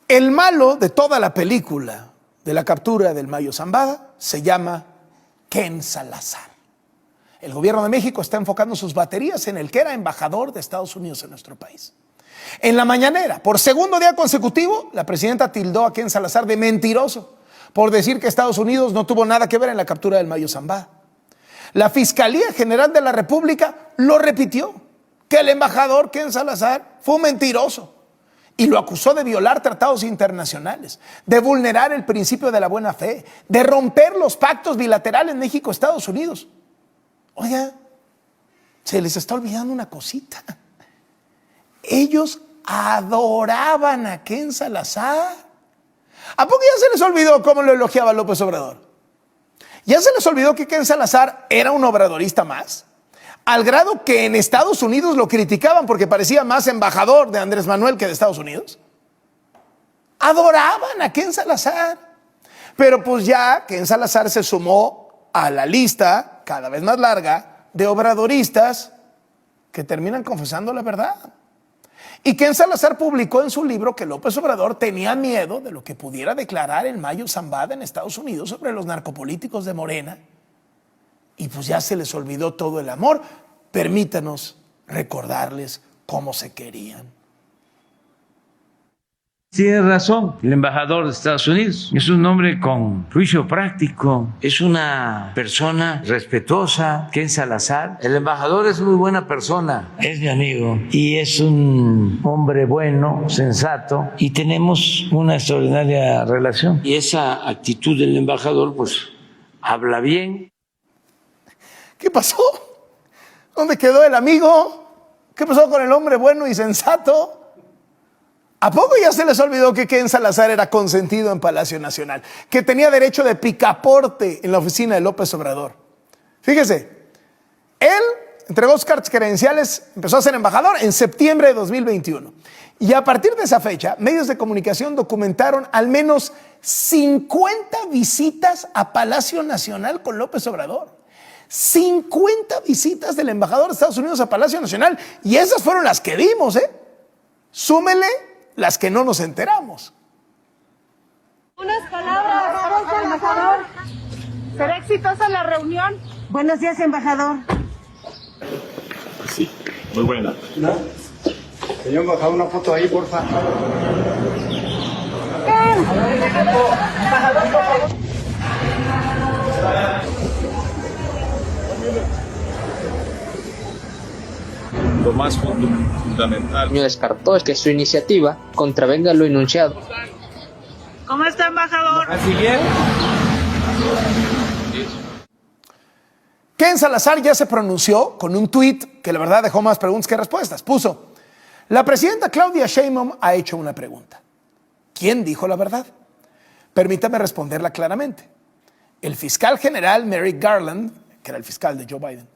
El malo de toda la película de la captura del Mayo Zambada se llama Ken Salazar. El gobierno de México está enfocando sus baterías en el que era embajador de Estados Unidos en nuestro país. En la mañanera, por segundo día consecutivo, la presidenta tildó a Ken Salazar de mentiroso por decir que Estados Unidos no tuvo nada que ver en la captura del Mayo Zambada. La Fiscalía General de la República lo repitió, que el embajador Ken Salazar fue un mentiroso y lo acusó de violar tratados internacionales, de vulnerar el principio de la buena fe, de romper los pactos bilaterales México-Estados Unidos. Oiga, se les está olvidando una cosita. Ellos adoraban a Ken Salazar. ¿A poco ya se les olvidó cómo lo elogiaba López Obrador? ¿Ya se les olvidó que Ken Salazar era un obradorista más? Al grado que en Estados Unidos lo criticaban porque parecía más embajador de Andrés Manuel que de Estados Unidos. Adoraban a Ken Salazar. Pero pues ya Ken Salazar se sumó a la lista cada vez más larga de obradoristas que terminan confesando la verdad. Y Ken Salazar publicó en su libro que López Obrador tenía miedo de lo que pudiera declarar el Mayo Zambada en Estados Unidos sobre los narcopolíticos de Morena. Y pues ya se les olvidó todo el amor. Permítanos recordarles cómo se querían. Tiene razón el embajador de Estados Unidos. Es un hombre con juicio práctico. Es una persona respetuosa. Ken Salazar. El embajador es muy buena persona. Es mi amigo. Y es un hombre bueno, sensato. Y tenemos una extraordinaria relación. Y esa actitud del embajador, pues, habla bien. ¿Qué pasó? ¿Dónde quedó el amigo? ¿Qué pasó con el hombre bueno y sensato? ¿A poco ya se les olvidó que Ken Salazar era consentido en Palacio Nacional? Que tenía derecho de picaporte en la oficina de López Obrador. Fíjese, él entregó sus cartas credenciales, empezó a ser embajador en septiembre de 2021. Y a partir de esa fecha, medios de comunicación documentaron al menos 50 visitas a Palacio Nacional con López Obrador. 50 visitas del embajador de Estados Unidos a Palacio Nacional. Y esas fueron las que vimos, ¿eh? Súmele las que no nos enteramos. Unas palabras, embajador. ¿Será exitosa la reunión? Buenos días, embajador. Sí, muy buena. ¿No? Señor embajador, una foto ahí, porfa. Lo más fundamental. Descartó que su iniciativa contravenga lo enunciado. ¿Cómo está, embajador? Así bien. Ken Salazar ya se pronunció con un tuit que la verdad dejó más preguntas que respuestas. Puso: la presidenta Claudia Sheinbaum ha hecho una pregunta. ¿Quién dijo la verdad? Permítame responderla claramente. El fiscal general Merrick Garland, que era el fiscal de Joe Biden,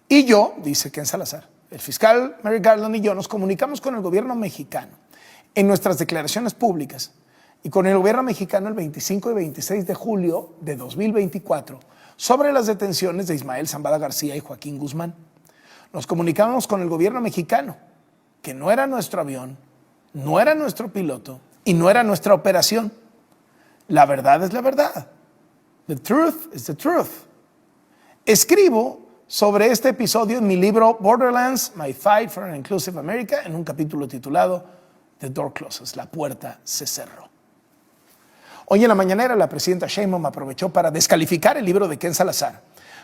y yo, dice Ken Salazar, el fiscal Merrick Garland y yo nos comunicamos con el gobierno mexicano en nuestras declaraciones públicas y con el gobierno mexicano el 25 y 26 de julio de 2024 sobre las detenciones de Ismael Zambada García y Joaquín Guzmán. Nos comunicamos con el gobierno mexicano que no era nuestro avión, no era nuestro piloto y no era nuestra operación. La verdad es la verdad. The truth is the truth. Escribo sobre este episodio en mi libro Borderlands, My Fight for an Inclusive America, en un capítulo titulado The Door Closes, la puerta se cerró. Hoy en la mañanera la presidenta Sheinbaum aprovechó para descalificar el libro de Ken Salazar,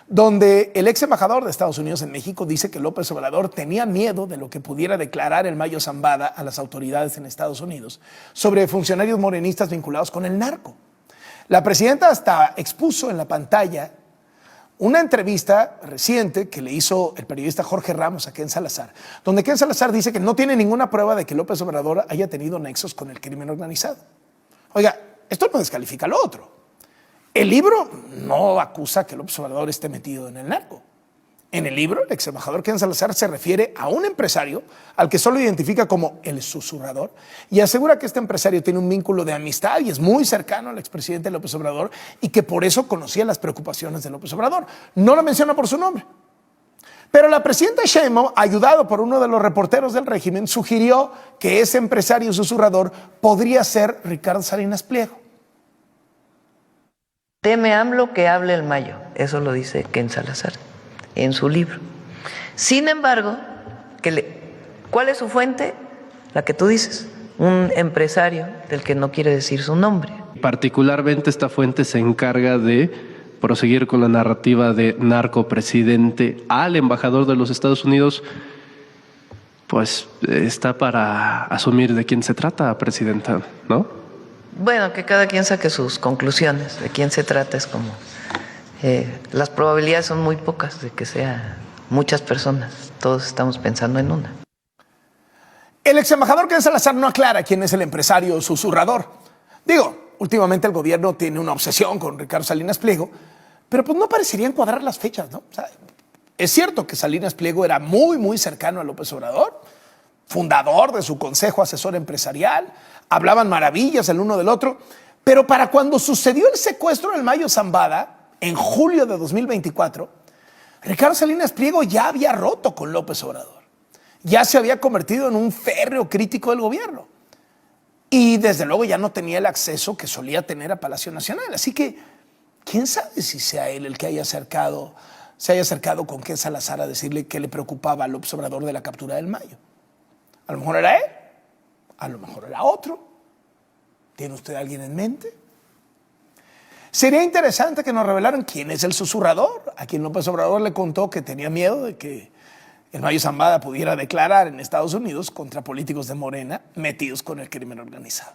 donde el ex embajador de Estados Unidos en México dice que López Obrador tenía miedo de lo que pudiera declarar el Mayo Zambada a las autoridades en Estados Unidos sobre funcionarios morenistas vinculados con el narco. La presidenta hasta expuso en la pantalla una entrevista reciente que le hizo el periodista Jorge Ramos a Ken Salazar, donde Ken Salazar dice que no tiene ninguna prueba de que López Obrador haya tenido nexos con el crimen organizado. Oiga, esto no descalifica lo otro. El libro no acusa que López Obrador esté metido en el narco. En el libro, el ex embajador Ken Salazar se refiere a un empresario al que solo identifica como el susurrador y asegura que este empresario tiene un vínculo de amistad y es muy cercano al expresidente López Obrador y que por eso conocía las preocupaciones de López Obrador. No lo menciona por su nombre. Pero la presidenta Sheinbaum, ayudado por uno de los reporteros del régimen, sugirió que ese empresario susurrador podría ser Ricardo Salinas Pliego. Teme AMLO que hable el Mayo, eso lo dice Ken Salazar en su libro. Sin embargo, ¿cuál es su fuente? La que tú dices, un empresario del que no quiere decir su nombre. Particularmente esta fuente se encarga de proseguir con la narrativa de narcopresidente al embajador de los Estados Unidos. Pues está para asumir de quién se trata, presidenta, ¿no? Bueno, que cada quien saque sus conclusiones de quién se trata, es como las probabilidades son muy pocas de que sea muchas personas, todos estamos pensando en una. El ex embajador Ken Salazar no aclara quién es el empresario susurrador. Digo, últimamente el gobierno tiene una obsesión con Ricardo Salinas Pliego, pero pues no parecerían cuadrar las fechas, ¿no? O sea, es cierto que Salinas Pliego era muy cercano a López Obrador, fundador de su consejo asesor empresarial, hablaban maravillas el uno del otro, pero para cuando sucedió el secuestro del Mayo Zambada, en julio de 2024, Ricardo Salinas Pliego ya había roto con López Obrador, ya se había convertido en un férreo crítico del gobierno. Y desde luego ya no tenía el acceso que solía tener a Palacio Nacional. Así que, ¿quién sabe si sea él el que se haya acercado con Ken Salazar a decirle que le preocupaba a López Obrador de la captura del Mayo? A lo mejor era él, a lo mejor era otro. ¿Tiene usted a alguien en mente? Sería interesante que nos revelaran quién es el susurrador, a quien López Obrador le contó que tenía miedo de que el Mayo Zambada pudiera declarar en Estados Unidos contra políticos de Morena metidos con el crimen organizado.